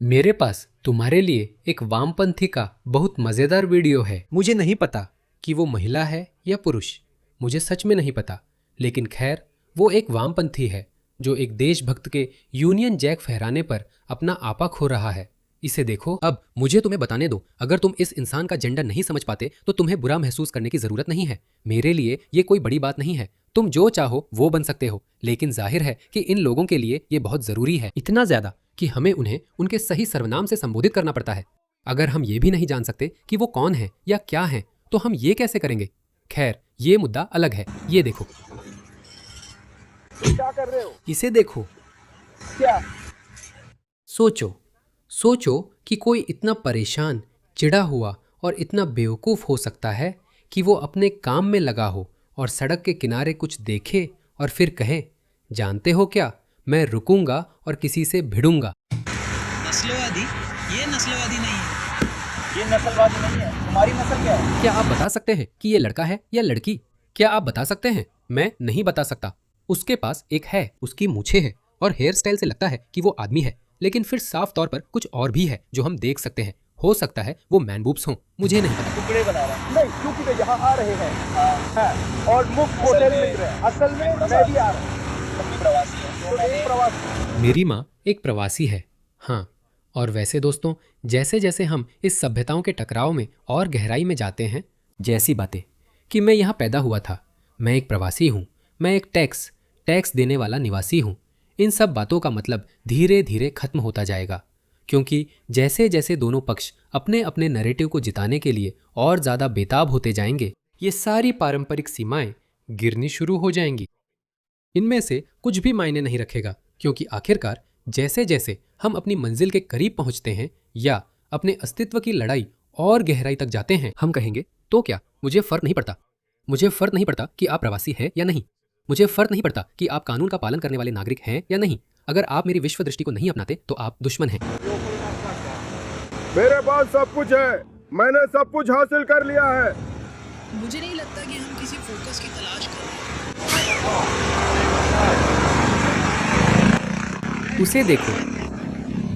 मेरे पास तुम्हारे लिए एक वामपंथी का बहुत मजेदार वीडियो है। मुझे नहीं पता कि वो महिला है या पुरुष, मुझे सच में नहीं पता, लेकिन खैर वो एक वामपंथी है जो एक देशभक्त के यूनियन जैक फहराने पर अपना आपा खो रहा है। इसे देखो। अब मुझे तुम्हें बताने दो, अगर तुम इस इंसान का जेंडर नहीं समझ पाते तो तुम्हें बुरा महसूस करने की जरूरत नहीं है। मेरे लिए ये कोई बड़ी बात नहीं है, तुम जो चाहो वो बन सकते हो, लेकिन जाहिर है कि इन लोगों के लिए ये बहुत जरूरी है, इतना ज्यादा कि हमें उन्हें उनके सही सर्वनाम से संबोधित करना पड़ता है। अगर हम ये भी नहीं जान सकते कि वो कौन है या क्या है तो हम ये कैसे करेंगे? खैर, ये मुद्दा अलग है। ये देखो। क्या कर रहे हो? इसे देखो। क्या? सोचो सोचो कि कोई इतना परेशान, चिढ़ा हुआ और इतना बेवकूफ़ हो सकता है कि वो अपने काम में लगा हो और सड़क के किनारे कुछ देखे और फिर कहे, जानते हो क्या, मैं रुकूंगा और किसी से भिड़ूंगा। नस्लवादी? ये नस्लवादी नहीं है। ये नस्लवादी नहीं है। तुम्हारी नस्ल क्या है? क्या आप बता सकते हैं कि ये लड़का है या लड़की? क्या आप बता सकते हैं? मैं नहीं बता सकता। उसके पास एक है, उसकी मूछें हैं और हेयर स्टाइल से लगता है कि वो आदमी है, लेकिन फिर साफ तौर पर कुछ और भी है जो हम देख सकते हैं। हो सकता है वो मैन बूब्स हों, मुझे नहीं पता। टुकड़े बना रहा है। नहीं, क्योंकि वे यहाँ आ रहे हैं। हाँ, और मुफ्त होटल मिल रहे हैं। असल में मैं भी आ रहा हूँ। प्रवासी है। तो एक प्रवासी। मेरी माँ एक प्रवासी है। हाँ, और वैसे दोस्तों, जैसे जैसे हम इस सभ्यताओं के टकराव में और गहराई में जाते हैं, जैसी बातें कि मैं यहाँ पैदा हुआ था, मैं एक प्रवासी हूँ, मैं एक टैक्स देने वाला निवासी हूँ, इन सब बातों का मतलब धीरे धीरे खत्म होता जाएगा, क्योंकि जैसे जैसे दोनों पक्ष अपने अपने नैरेटिव को जिताने के लिए और ज़्यादा बेताब होते जाएंगे, ये सारी पारंपरिक सीमाएं गिरनी शुरू हो जाएंगी। इनमें से कुछ भी मायने नहीं रखेगा, क्योंकि आखिरकार जैसे जैसे हम अपनी मंजिल के करीब पहुंचते हैं या अपने अस्तित्व की लड़ाई और गहराई तक जाते हैं, हम कहेंगे, तो क्या, मुझे फर्क नहीं पड़ता। मुझे फर्क नहीं पड़ता कि आप प्रवासी हैं या नहीं। मुझे फर्क नहीं पड़ता कि आप कानून का पालन करने वाले नागरिक हैं या नहीं। अगर आप मेरी विश्व दृष्टि को नहीं अपनाते तो आप दुश्मन हैं। मेरे पास सब कुछ है, मैंने सब कुछ हासिल कर लिया है। मुझे नहीं लगता कि हम किसी फोकस की तलाश कर रहे हैं। उसे देखो,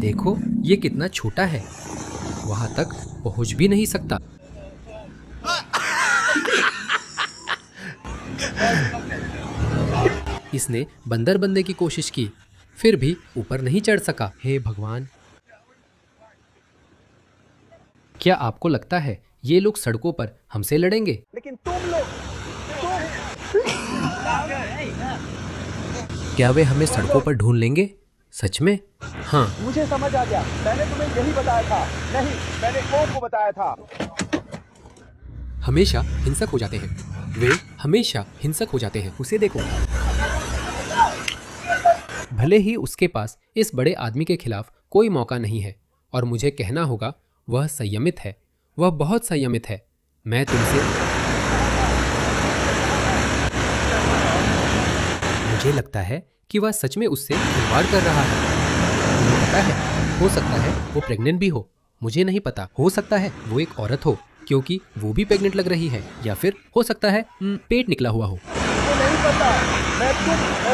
देखो ये कितना छोटा है, वहां तक पहुंच भी नहीं सकता। इसने बंदर बनने की कोशिश की, फिर भी ऊपर नहीं चढ़ सका। हे भगवान, क्या आपको लगता है ये लोग सड़कों पर हमसे लड़ेंगे? लेकिन तुम लोग, क्या वे हमें सड़कों पर ढूंढ लेंगे? सच में? हाँ। मुझे समझ आ गया। मैंने तुम्हें यही बताया था। नहीं, मैंने कौन को बताया था। हमेशा हिंसक हो जाते हैं, वे हमेशा हिंसक हो जाते हैं। उसे देखो। भले ही उसके पास इस बड़े आदमी के खिलाफ कोई मौका नहीं है, और मुझे कहना होगा वह संयमित है, वह बहुत संयमित है। मैं तुमसे, मुझे लगता है कि वह सच में उससे खिलवाड़ कर रहा है। तुम्हें पता है, हो सकता है वो प्रेग्नेंट भी हो, मुझे नहीं पता। हो सकता है वो एक औरत हो, क्योंकि वो भी प्रेग्नेंट लग रही है, या फिर हो सकता है पेट निकला हुआ हो। मुझे नहीं पता। मैं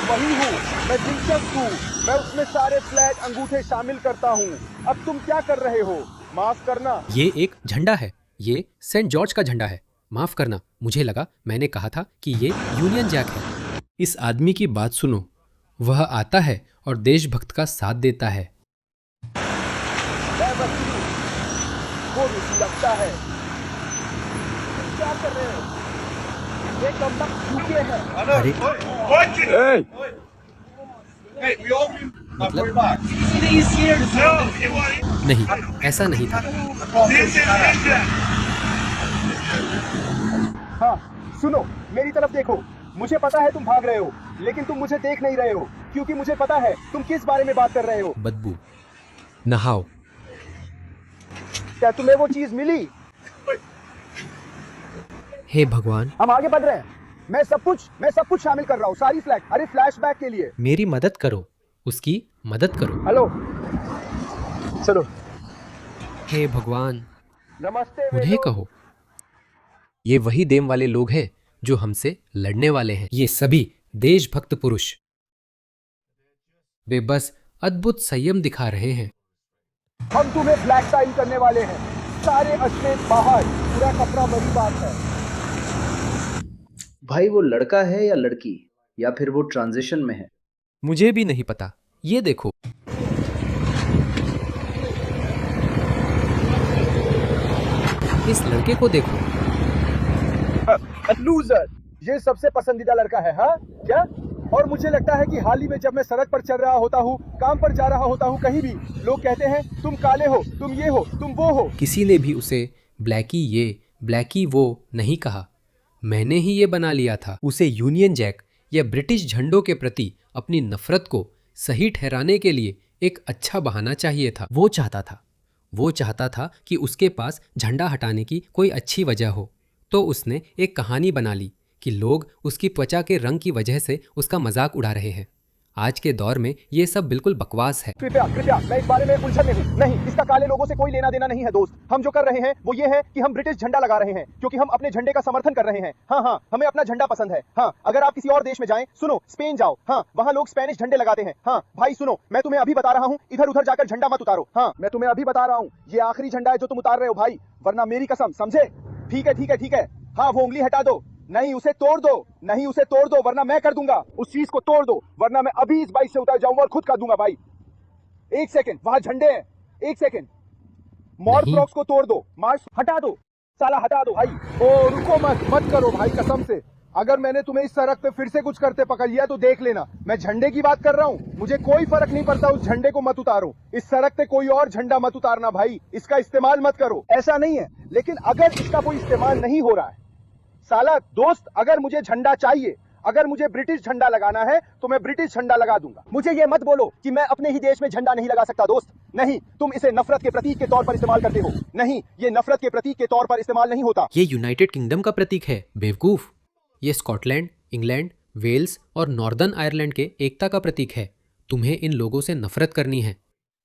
वही हूँ। मैं दिलचस्प हूँ। मैं उसमें सारे फ्लैग अंगूठे शामिल करता हूँ। अब तुम क्या कर रहे हो? माफ करना। ये एक झंडा है, ये सेंट जॉर्ज का झंडा है। माफ करना, मुझे लगा मैंने कहा था कि ये यूनियन जैक है। इस आदमी की बात सुनो, वह आता है और देशभक्त का साथ देता है। मैं वही हूँ। वो रुचि लगता है। तुम क्या कर रहे हो? ये कमबख्त झुके हैं। अरे मतलब नहीं, ऐसा नहीं था। हाँ, सुनो, मेरी तरफ देखो। मुझे पता है तुम भाग रहे हो, लेकिन तुम मुझे देख नहीं रहे हो, क्योंकि मुझे पता है तुम किस बारे में बात कर रहे हो। बदबू। नहाओ। क्या तुम्हें वो चीज मिली? हे भगवान, हम आगे बढ़ रहे हैं। मैं सब कुछ शामिल कर रहा हूँ, सारी फ्लैग। अरे फ्लैशबैक के लिए। मेरी मदद करो, उसकी मदद करो। हेलो, चलो। हे भगवान, नमस्ते वे उन्हें लोग। कहो। ये वही देम वाले लोग हैं जो हमसे लड़ने वाले हैं। ये सभी देशभक्त पुरुष, वे बस अद्भुत संयम दिखा रहे हैं। हम तुम्हें ब्लैक टाइम करने वाले हैं, सारे अश्लील बाहर, पूरा कपड़ा बड़ी बात है। भाई वो लड़का है या लड़की, या फिर वो ट्रांजिशन में है? मुझे भी नहीं पता। ये देखो, इस लड़के को देखो। लूजर, ये सबसे पसंदीदा लड़का है, हाँ क्या? और मुझे लगता है कि हाल ही में जब मैं सड़क पर चल रहा होता हूँ, काम पर जा रहा होता हूँ, कहीं भी लोग कहते हैं तुम काले हो, तुम ये हो, तुम वो हो। किसी ने भी उसे ब्लैकी ये ब्लैकी वो नहीं कहा। मैंने ही ये बना लिया था। उसे यूनियन जैक या ब्रिटिश झंडों के प्रति अपनी नफरत को सही ठहराने के लिए एक अच्छा बहाना चाहिए था। वो चाहता था कि उसके पास झंडा हटाने की कोई अच्छी वजह हो। तो उसने एक कहानी बना ली कि लोग उसकी त्वचा के रंग की वजह से उसका मजाक उड़ा रहे हैं। आज के दौर में ये सब बिल्कुल बकवास है। कृपया मैं इस बारे में उलझन में हूँ। नहीं, इसका काले लोगों से कोई लेना देना नहीं है दोस्त। हम जो कर रहे हैं वो ये है कि हम ब्रिटिश झंडा लगा रहे हैं, क्योंकि हम अपने झंडे का समर्थन कर रहे हैं। हाँ, हमें अपना झंडा पसंद है। हाँ, अगर आप किसी और देश में जाएं, सुनो, स्पेन जाओ, हाँ, वहाँ लोग स्पेनिश झंडे लगाते हैं। हाँ भाई सुनो, मैं तुम्हें अभी बता रहा हूँ, इधर उधर जाकर झंडा मत उतारो। हाँ, मैं तुम्हें अभी बता रहा हूँ, ये आखिरी झंडा है जो तुम उतार रहे हो भाई, वरना मेरी कसम, समझे? ठीक है। हाँ, वो उंगली हटा दो। नहीं, उसे तोड़ दो, वरना मैं कर दूंगा। उस चीज को तोड़ दो, वरना मैं अभी इस बाइक से उतर जाऊंगा और खुद कर दूंगा भाई। एक सेकंड, वहां झंडे हैं, एक सेकंड। मॉर्ब्रॉक्स को तोड़ दो, मार्च हटा दो, साला हटा दो भाई। ओ रुको, मत करो भाई, कसम से। अगर मैंने तुम्हें इस सड़क पे फिर से कुछ करते पकड़ लिया तो देख लेना। मैं झंडे की बात कर रहा हूँ, मुझे कोई फर्क नहीं पड़ता, उस झंडे को मत उतारो। इस सड़क पे कोई और झंडा मत उतारना भाई, इसका इस्तेमाल मत करो। ऐसा नहीं है, लेकिन अगर इसका कोई इस्तेमाल नहीं हो रहा है, साला दोस्त, अगर मुझे झंडा चाहिए, अगर मुझे ब्रिटिश झंडा लगाना है तो मैं ब्रिटिश झंडा लगा दूंगा। मुझे ये मत बोलो कि मैं अपने ही देश में झंडा नहीं लगा सकता दोस्त। नहीं, तुम इसे नफरत के प्रतीक के तौर पर इस्तेमाल करते हो। नहीं, ये नफरत के प्रतीक के तौर पर इस्तेमाल नहीं होता। ये यूनाइटेड किंगडम का प्रतीक है, बेवकूफ। ये स्कॉटलैंड, इंग्लैंड, वेल्स और नॉर्दर्न आयरलैंड के एकता का प्रतीक है। तुम्हें इन लोगों से नफरत करनी है।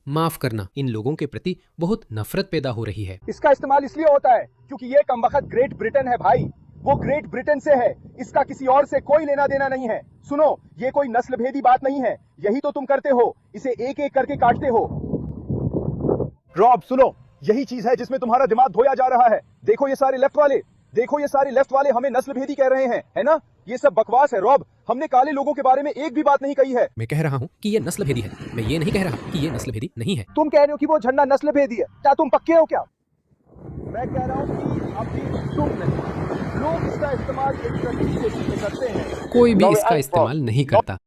माफ करना, इन लोगों के प्रति बहुत नफरत पैदा हो रही है। इसका इस्तेमाल इसलिए होता है क्योंकि ये कमबख्त ग्रेट ब्रिटेन है भाई, वो ग्रेट ब्रिटेन से है, इसका किसी और से कोई लेना देना नहीं है। सुनो, ये कोई नस्ल भेदी बात नहीं है, यही तो तुम करते हो, इसे एक एक करके काटते हो। रॉब सुनो, यही चीज है जिसमें तुम्हारा दिमाग धोया जा रहा है। देखो ये सारे लेफ्ट वाले हमें नस्ल भेदी कह रहे हैं, है ना? ये सब बकवास है रॉब, हमने काले लोगों के बारे में एक भी बात नहीं कही है। मैं कह रहा हूँ कि ये नस्ल भेदी है, मैं ये नहीं कह रहा कि ये नस्ल भेदी नहीं है। तुम कह रहे हो कि वो झंडा नस्ल भेदी है, क्या तुम पक्के हो क्या? मैं कह रहा हूँ कि अभी तुम नहीं, लोग इसका इस्तेमाल एक प्रतीक के रूप में करते हैं। कोई भी इसका इस्तेमाल नहीं करता।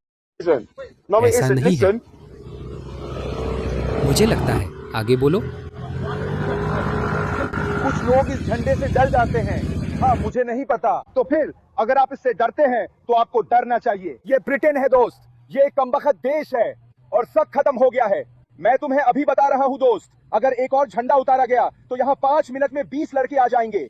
ऐसा नहीं है, मुझे लगता है। आगे बोलो। कुछ लोग इस झंडे से डर जाते हैं। हाँ, मुझे नहीं पता। तो फिर अगर आप इससे डरते हैं तो आपको डरना चाहिए। ये ब्रिटेन है दोस्त, ये एक कमबख्त देश है और सब खत्म हो गया है। मैं तुम्हें अभी बता रहा हूँ दोस्त, अगर एक और झंडा उतारा गया तो यहाँ 5 मिनट में 20 लड़के आ जाएंगे।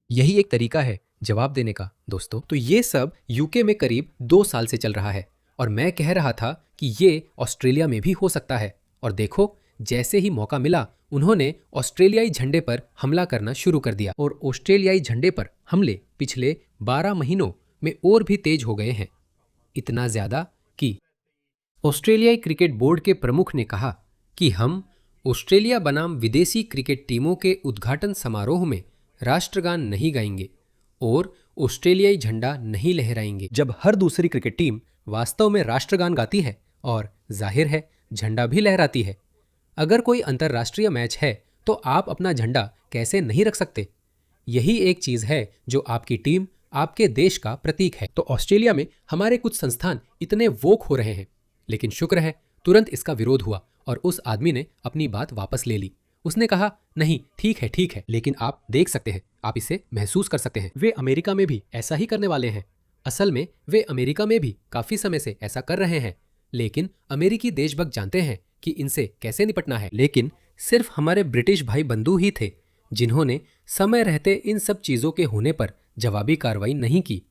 यही एक तरीका है जवाब देने का दोस्तों। तो ये सब यूके में करीब 2 साल से चल रहा है और मैं कह रहा था कि ये ऑस्ट्रेलिया में भी हो सकता है। और देखो, जैसे ही मौका मिला उन्होंने ऑस्ट्रेलियाई झंडे पर हमला करना शुरू कर दिया और ऑस्ट्रेलियाई झंडे पर हमले पिछले 12 महीनों में और भी तेज हो गए हैं। इतना ज्यादा कि ऑस्ट्रेलियाई क्रिकेट बोर्ड के प्रमुख ने कहा कि हम ऑस्ट्रेलिया बनाम विदेशी क्रिकेट टीमों के उद्घाटन समारोह में राष्ट्रगान नहीं गाएंगे और ऑस्ट्रेलियाई झंडा नहीं लहराएंगे, जब हर दूसरी क्रिकेट टीम वास्तव में राष्ट्रगान गाती है और जाहिर है झंडा भी लहराती है। अगर कोई अंतर्राष्ट्रीय मैच है तो आप अपना झंडा कैसे नहीं रख सकते? यही एक चीज है जो आपकी टीम, आपके देश का प्रतीक है। तो ऑस्ट्रेलिया में हमारे कुछ संस्थान इतने वोक हो रहे हैं, लेकिन शुक्र है तुरंत इसका विरोध हुआ और उस आदमी ने अपनी बात वापस ले ली। उसने कहा, नहीं ठीक है, लेकिन आप देख सकते हैं, आप इसे महसूस कर सकते हैं। वे अमेरिका में भी ऐसा ही करने वाले हैं। असल में वे अमेरिका में भी काफी समय से ऐसा कर रहे हैं, लेकिन अमेरिकी देशभक्त जानते हैं कि इनसे कैसे निपटना है। लेकिन सिर्फ हमारे ब्रिटिश भाई बंधु ही थे जिन्होंने समय रहते इन सब चीजों के होने पर जवाबी कार्रवाई नहीं की।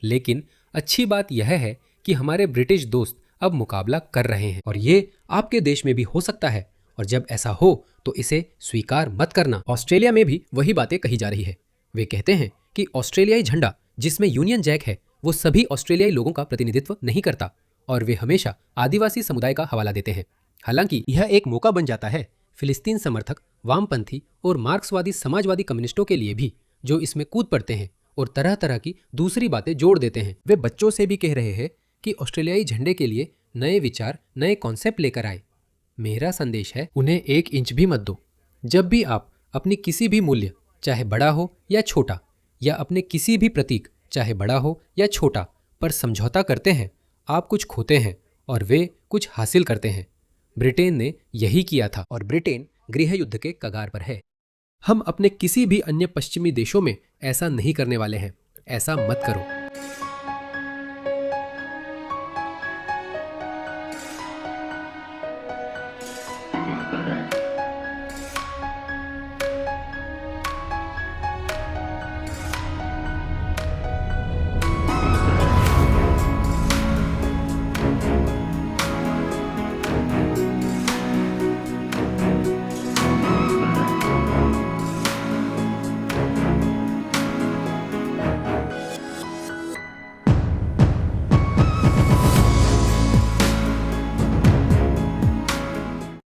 लेकिन अच्छी बात यह है कि हमारे ब्रिटिश दोस्त अब मुकाबला कर रहे हैं और ये आपके देश में भी हो सकता है। और जब ऐसा हो तो इसे स्वीकार मत करना। ऑस्ट्रेलिया में भी वही बातें कही जा रही है। वे कहते हैं कि ऑस्ट्रेलियाई झंडा जिसमें यूनियन जैक है वो सभी ऑस्ट्रेलियाई लोगों का प्रतिनिधित्व नहीं करता और वे हमेशा आदिवासी समुदाय का हवाला देते हैं। हालांकि यह एक मौका बन जाता है फिलिस्तीन समर्थक, वामपंथी और मार्क्सवादी समाजवादी कम्युनिस्टों के लिए भी, जो इसमें कूद पड़ते हैं और तरह तरह की दूसरी बातें जोड़ देते हैं। वे बच्चों से भी कह रहे हैं कि ऑस्ट्रेलियाई झंडे के लिए नए विचार, नए कॉन्सेप्ट लेकर आए। मेरा संदेश है, उन्हें 1 इंच भी मत दो। जब भी आप अपनी किसी भी मूल्य, चाहे बड़ा हो या छोटा, या अपने किसी भी प्रतीक, चाहे बड़ा हो या छोटा, पर समझौता करते हैं, आप कुछ खोते हैं और वे कुछ हासिल करते हैं। ब्रिटेन ने यही किया था और ब्रिटेन गृह युद्ध के कगार पर है। हम अपने किसी भी अन्य पश्चिमी देशों में ऐसा नहीं करने वाले हैं। ऐसा मत करो।